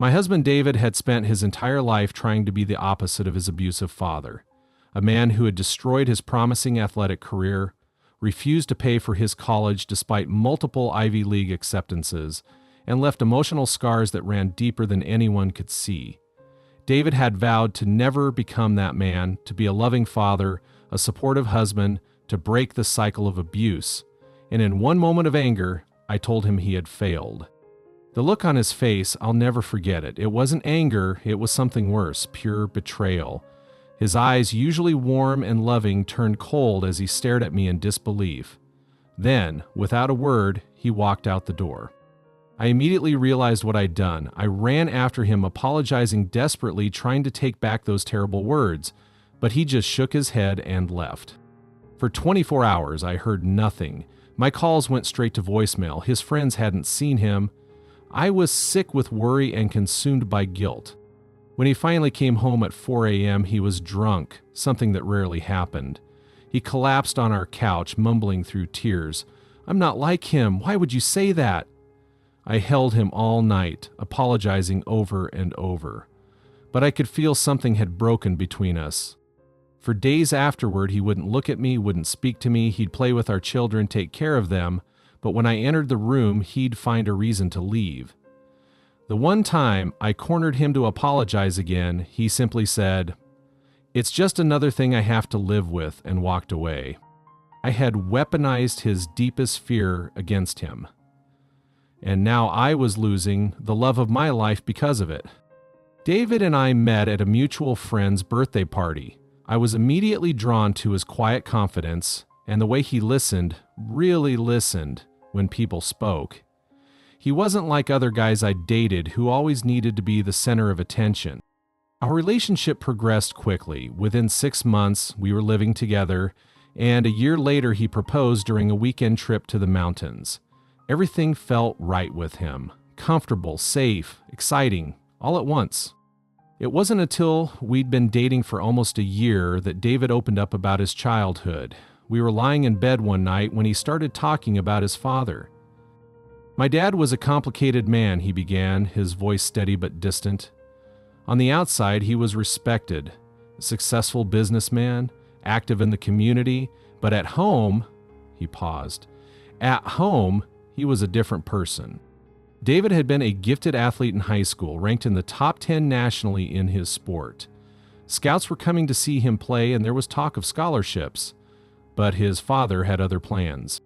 My husband David had spent his entire life trying to be the opposite of his abusive father, a man who had destroyed his promising athletic career, refused to pay for his college despite multiple Ivy League acceptances, and left emotional scars that ran deeper than anyone could see. David had vowed to never become that man, to be a loving father, a supportive husband, to break the cycle of abuse. And in one moment of anger, I told him he had failed. The look on his face, I'll never forget it. It wasn't anger, it was something worse, pure betrayal. His eyes, usually warm and loving, turned cold as he stared at me in disbelief. Then, without a word, he walked out the door. I immediately realized what I'd done. I ran after him, apologizing desperately, trying to take back those terrible words, but he just shook his head and left. For 24 hours, I heard nothing. My calls went straight to voicemail. His friends hadn't seen him. I was sick with worry and consumed by guilt. When he finally came home at 4 a.m., he was drunk, something that rarely happened. He collapsed on our couch, mumbling through tears. "I'm not like him. Why would you say that?" I held him all night, apologizing over and over. But I could feel something had broken between us. For days afterward, he wouldn't look at me, wouldn't speak to me. He'd play with our children, take care of them. But when I entered the room, he'd find a reason to leave. The one time I cornered him to apologize again, he simply said, "It's just another thing I have to live with," and walked away. I had weaponized his deepest fear against him. And now I was losing the love of my life because of it. David and I met at a mutual friend's birthday party. I was immediately drawn to his quiet confidence and the way he listened, really listened, when people spoke. He wasn't like other guys I dated who always needed to be the center of attention. Our relationship progressed quickly. Within 6 months, we were living together, and a year later he proposed during a weekend trip to the mountains. Everything felt right with him. Comfortable, safe, exciting, all at once. It wasn't until we'd been dating for almost a year that David opened up about his childhood. We were lying in bed one night when he started talking about his father. "My dad was a complicated man," he began, his voice steady but distant. "On the outside, he was respected, a successful businessman, active in the community, but at home," he paused, "at home, he was a different person." David had been a gifted athlete in high school, ranked in the top 10 nationally in his sport. Scouts were coming to see him play, and there was talk of scholarships. But his father had other plans.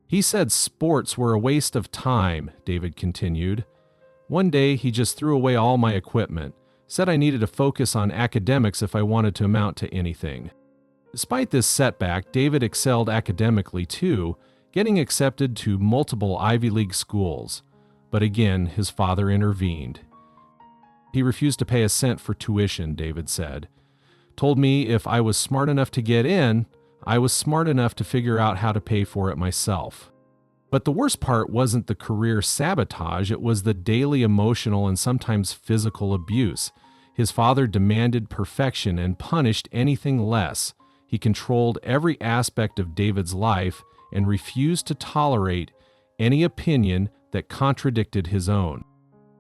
"He said sports were a waste of time," David continued. "One day, he just threw away all my equipment, said I needed to focus on academics if I wanted to amount to anything." Despite this setback, David excelled academically too, getting accepted to multiple Ivy League schools. But again, his father intervened. "He refused to pay a cent for tuition," David said. "Told me if I was smart enough to get in, I was smart enough to figure out how to pay for it myself." But the worst part wasn't the career sabotage, it was the daily emotional and sometimes physical abuse. His father demanded perfection and punished anything less. He controlled every aspect of David's life and refused to tolerate any opinion that contradicted his own.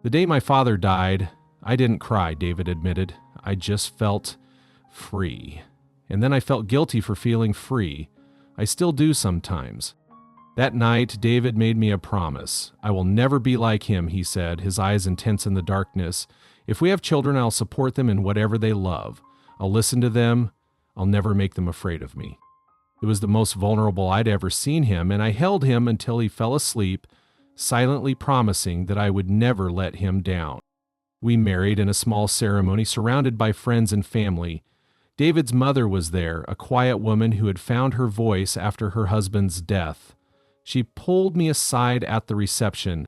"The day my father died, I didn't cry," David admitted. "I just felt free. And then I felt guilty for feeling free. I still do sometimes." That night, David made me a promise. "I will never be like him," he said, his eyes intense in the darkness. "If we have children, I'll support them in whatever they love. I'll listen to them. I'll never make them afraid of me." It was the most vulnerable I'd ever seen him, and I held him until he fell asleep, silently promising that I would never let him down. We married in a small ceremony surrounded by friends and family. David's mother was there, a quiet woman who had found her voice after her husband's death. She pulled me aside at the reception.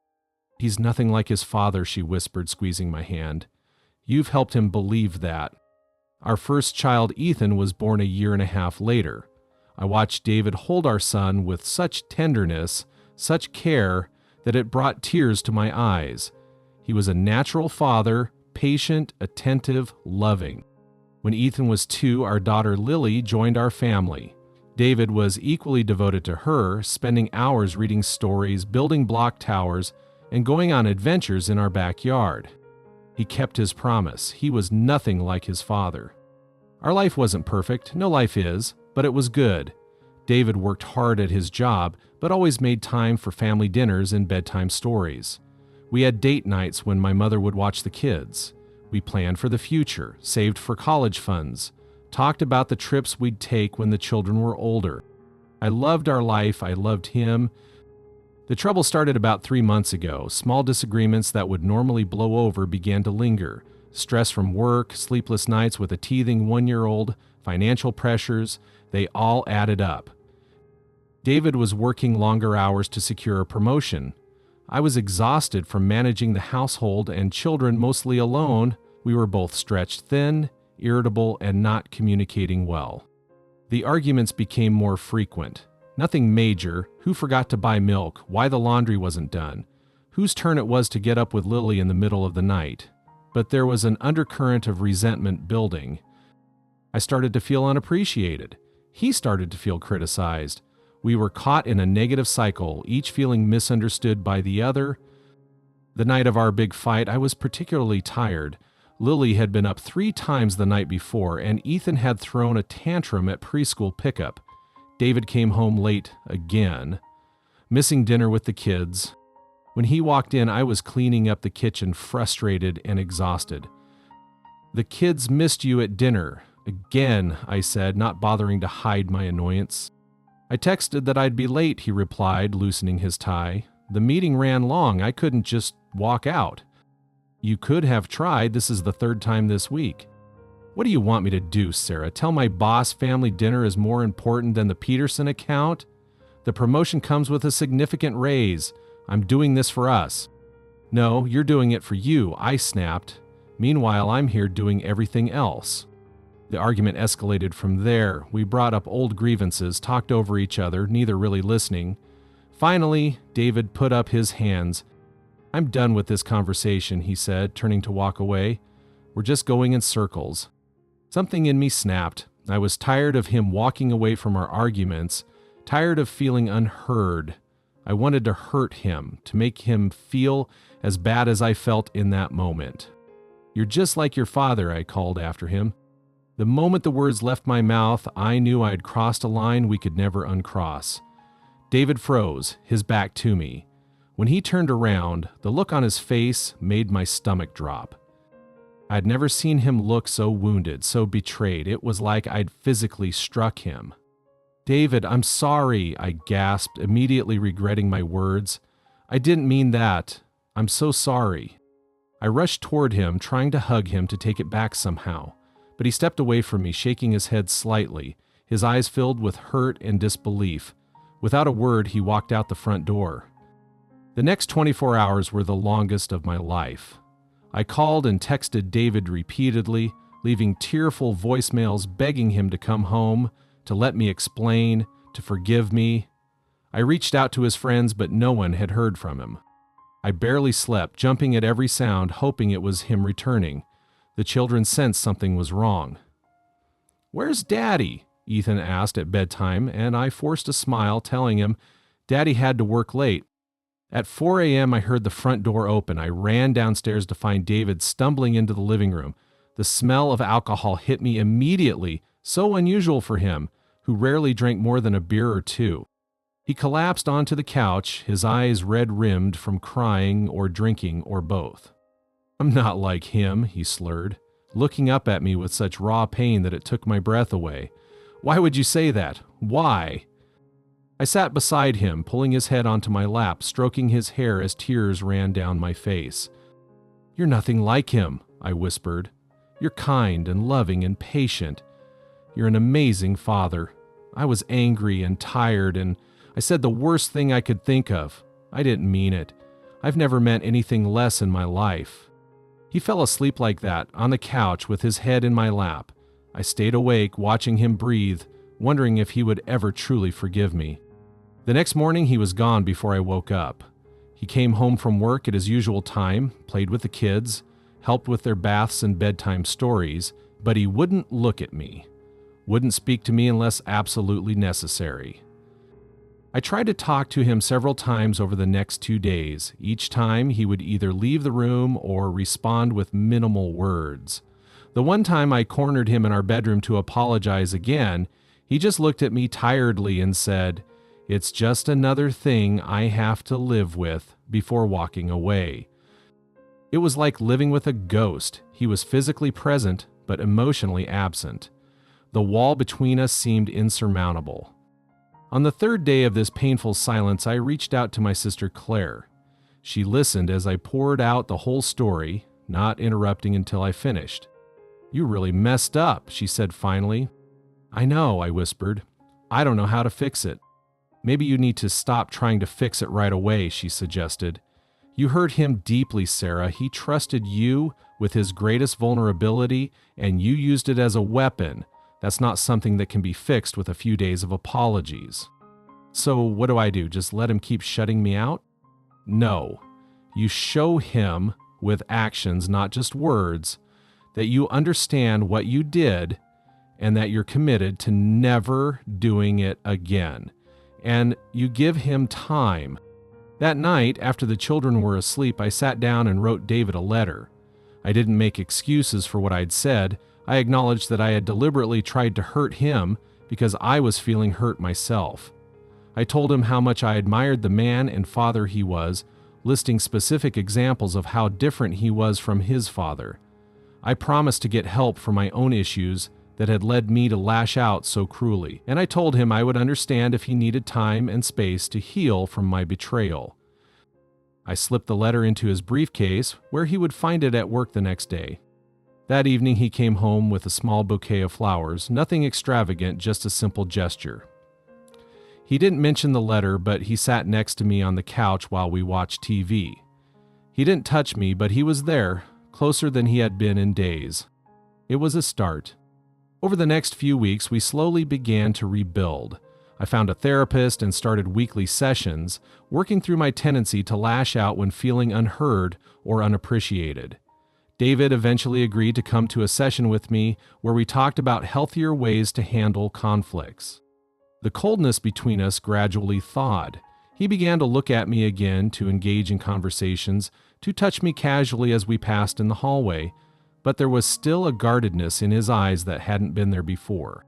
"He's nothing like his father," she whispered, squeezing my hand. "You've helped him believe that." Our first child, Ethan, was born a year and a half later. I watched David hold our son with such tenderness, such care, that it brought tears to my eyes. He was a natural father, patient, attentive, loving. When Ethan was 2, our daughter Lily joined our family. David was equally devoted to her, spending hours reading stories, building block towers, and going on adventures in our backyard. He kept his promise. He was nothing like his father. Our life wasn't perfect. No life is, but it was good. David worked hard at his job, but always made time for family dinners and bedtime stories. We had date nights when my mother would watch the kids. We planned for the future, saved for college funds, talked about the trips we'd take when the children were older. I loved our life. I loved him. The trouble started about 3 months ago. Small disagreements that would normally blow over began to linger. Stress from work, sleepless nights with a teething 1-year-old, financial pressures, they all added up. David was working longer hours to secure a promotion. I was exhausted from managing the household and children mostly alone. We were both stretched thin, irritable, and not communicating well. The arguments became more frequent. Nothing major: who forgot to buy milk, why the laundry wasn't done, whose turn it was to get up with Lily in the middle of the night. But there was an undercurrent of resentment building. I started to feel unappreciated. He started to feel criticized. We were caught in a negative cycle, each feeling misunderstood by the other. The night of our big fight, I was particularly tired. Lily had been up 3 times the night before, and Ethan had thrown a tantrum at preschool pickup. David came home late again, missing dinner with the kids. When he walked in, I was cleaning up the kitchen, frustrated and exhausted. "The kids missed you at dinner." "Again," I said, not bothering to hide my annoyance. "I texted that I'd be late," he replied, loosening his tie. "The meeting ran long. I couldn't just walk out." "You could have tried. This is the 3rd time this week." "What do you want me to do, Sarah? Tell my boss family dinner is more important than the Peterson account? The promotion comes with a significant raise. I'm doing this for us." "No, you're doing it for you," I snapped. "Meanwhile, I'm here doing everything else." The argument escalated from there. We brought up old grievances, talked over each other, neither really listening. Finally, David put up his hands. "I'm done with this conversation," he said, turning to walk away. "We're just going in circles." Something in me snapped. I was tired of him walking away from our arguments, tired of feeling unheard. I wanted to hurt him, to make him feel as bad as I felt in that moment. "You're just like your father," I called after him. The moment the words left my mouth, I knew I had crossed a line we could never uncross. David froze, his back to me. When he turned around, the look on his face made my stomach drop. I had never seen him look so wounded, so betrayed. It was like I'd physically struck him. "David, I'm sorry," I gasped, immediately regretting my words. "I didn't mean that. I'm so sorry." I rushed toward him, trying to hug him to take it back somehow. But he stepped away from me, shaking his head slightly, his eyes filled with hurt and disbelief. Without a word, he walked out the front door. The next 24 hours were the longest of my life. I called and texted David repeatedly, leaving tearful voicemails begging him to come home, to let me explain, to forgive me. I reached out to his friends, but no one had heard from him. I barely slept, jumping at every sound, hoping it was him returning. The children sensed something was wrong. "Where's Daddy?" Ethan asked at bedtime, and I forced a smile, telling him Daddy had to work late. At 4 a.m., I heard the front door open. I ran downstairs to find David stumbling into the living room. The smell of alcohol hit me immediately, so unusual for him, who rarely drank more than a beer or 2. He collapsed onto the couch, his eyes red-rimmed from crying or drinking or both. "I'm not like him," he slurred, looking up at me with such raw pain that it took my breath away. "Why would you say that? Why?" I sat beside him, pulling his head onto my lap, stroking his hair as tears ran down my face. "You're nothing like him," I whispered. "You're kind and loving and patient. You're an amazing father." I was angry and tired, and I said the worst thing I could think of. I didn't mean it. I've never meant anything less in my life. He fell asleep like that, on the couch with his head in my lap. I stayed awake, watching him breathe, wondering if he would ever truly forgive me. The next morning, he was gone before I woke up. He came home from work at his usual time, played with the kids, helped with their baths and bedtime stories, but he wouldn't look at me, wouldn't speak to me unless absolutely necessary. I tried to talk to him several times over the next 2 days. Each time, he would either leave the room or respond with minimal words. The one time I cornered him in our bedroom to apologize again, he just looked at me tiredly and said, "It's just another thing I have to live with," before walking away. It was like living with a ghost. He was physically present, but emotionally absent. The wall between us seemed insurmountable. On the third day of this painful silence, I reached out to my sister Claire. She listened as I poured out the whole story, not interrupting until I finished. "You really messed up," she said finally. "I know," I whispered. "I don't know how to fix it." "Maybe you need to stop trying to fix it right away," she suggested. "You hurt him deeply, Sarah. He trusted you with his greatest vulnerability, and you used it as a weapon. That's not something that can be fixed with a few days of apologies." "So what do I do? Just let him keep shutting me out?" "No. You show him with actions, not just words, that you understand what you did and that you're committed to never doing it again. And you give him time." That night, after the children were asleep, I sat down and wrote David a letter. I didn't make excuses for what I'd said. I acknowledged that I had deliberately tried to hurt him because I was feeling hurt myself. I told him how much I admired the man and father he was, listing specific examples of how different he was from his father. I promised to get help for my own issues that had led me to lash out so cruelly, and I told him I would understand if he needed time and space to heal from my betrayal. I slipped the letter into his briefcase, where he would find it at work the next day. That evening he came home with a small bouquet of flowers, nothing extravagant, just a simple gesture. He didn't mention the letter, but he sat next to me on the couch while we watched TV. He didn't touch me, but he was there, closer than he had been in days. It was a start. Over the next few weeks, we slowly began to rebuild. I found a therapist and started weekly sessions, working through my tendency to lash out when feeling unheard or unappreciated. David eventually agreed to come to a session with me where we talked about healthier ways to handle conflicts. The coldness between us gradually thawed. He began to look at me again, to engage in conversations, to touch me casually as we passed in the hallway, but there was still a guardedness in his eyes that hadn't been there before.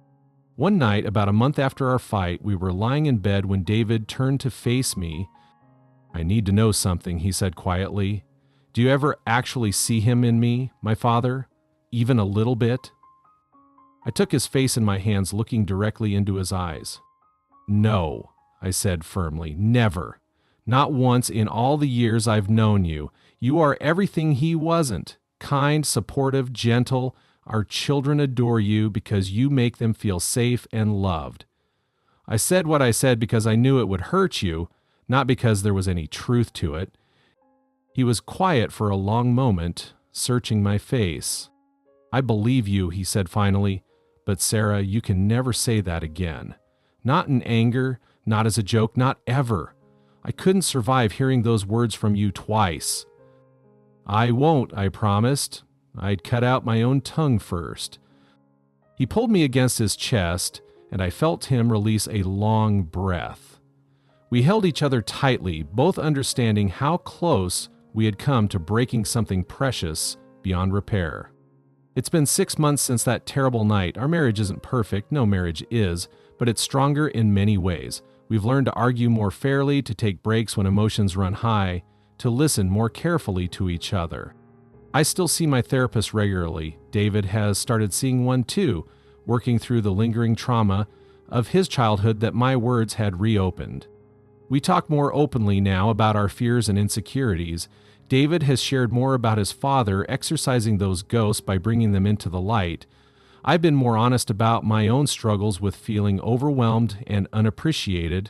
One night, about a month after our fight, we were lying in bed when David turned to face me. "I need to know something," he said quietly. "Do you ever actually see him in me, my father? Even a little bit?" I took his face in my hands, looking directly into his eyes. "No," I said firmly, "never. Not once in all the years I've known you. You are everything he wasn't. Kind, supportive, gentle. Our children adore you because you make them feel safe and loved." I said what I said because I knew it would hurt you, not because there was any truth to it. He was quiet for a long moment, searching my face. "I believe you," he said finally, "but Sarah, you can never say that again. Not in anger, not as a joke, not ever. I couldn't survive hearing those words from you twice." "I won't," I promised. I'd cut out my own tongue first. He pulled me against his chest, and I felt him release a long breath. We held each other tightly, both understanding how close we had come to breaking something precious beyond repair. It's been 6 months since that terrible night. Our marriage isn't perfect, no marriage is, but it's stronger in many ways. We've learned to argue more fairly, to take breaks when emotions run high, to listen more carefully to each other. I still see my therapist regularly. David has started seeing one too, working through the lingering trauma of his childhood that my words had reopened. We talk more openly now about our fears and insecurities. David has shared more about his father, exorcising those ghosts by bringing them into the light. I've been more honest about my own struggles with feeling overwhelmed and unappreciated.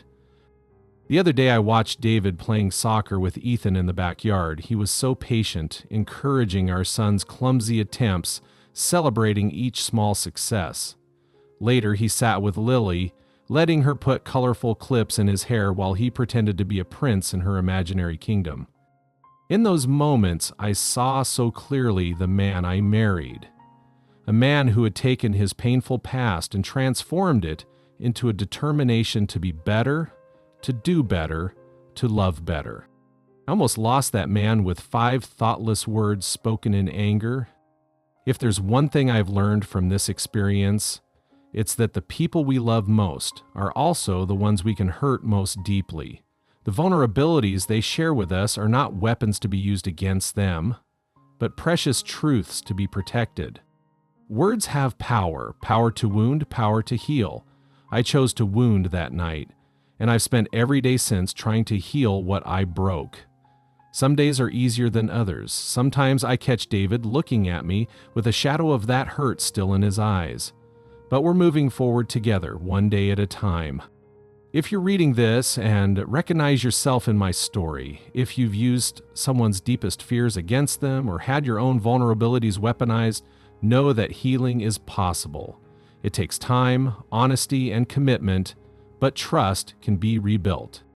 The other day I watched David playing soccer with Ethan in the backyard. He was so patient, encouraging our son's clumsy attempts, celebrating each small success. Later he sat with Lily, letting her put colorful clips in his hair while he pretended to be a prince in her imaginary kingdom. In those moments, I saw so clearly the man I married. A man who had taken his painful past and transformed it into a determination to be better, to do better, to love better. I almost lost that man with 5 thoughtless words spoken in anger. If there's one thing I've learned from this experience, it's that the people we love most are also the ones we can hurt most deeply. The vulnerabilities they share with us are not weapons to be used against them, but precious truths to be protected. Words have power, power to wound, power to heal. I chose to wound that night, and I've spent every day since trying to heal what I broke. Some days are easier than others. Sometimes I catch David looking at me with a shadow of that hurt still in his eyes. But we're moving forward together, one day at a time. If you're reading this and recognize yourself in my story, if you've used someone's deepest fears against them or had your own vulnerabilities weaponized, know that healing is possible. It takes time, honesty, and commitment, but trust can be rebuilt.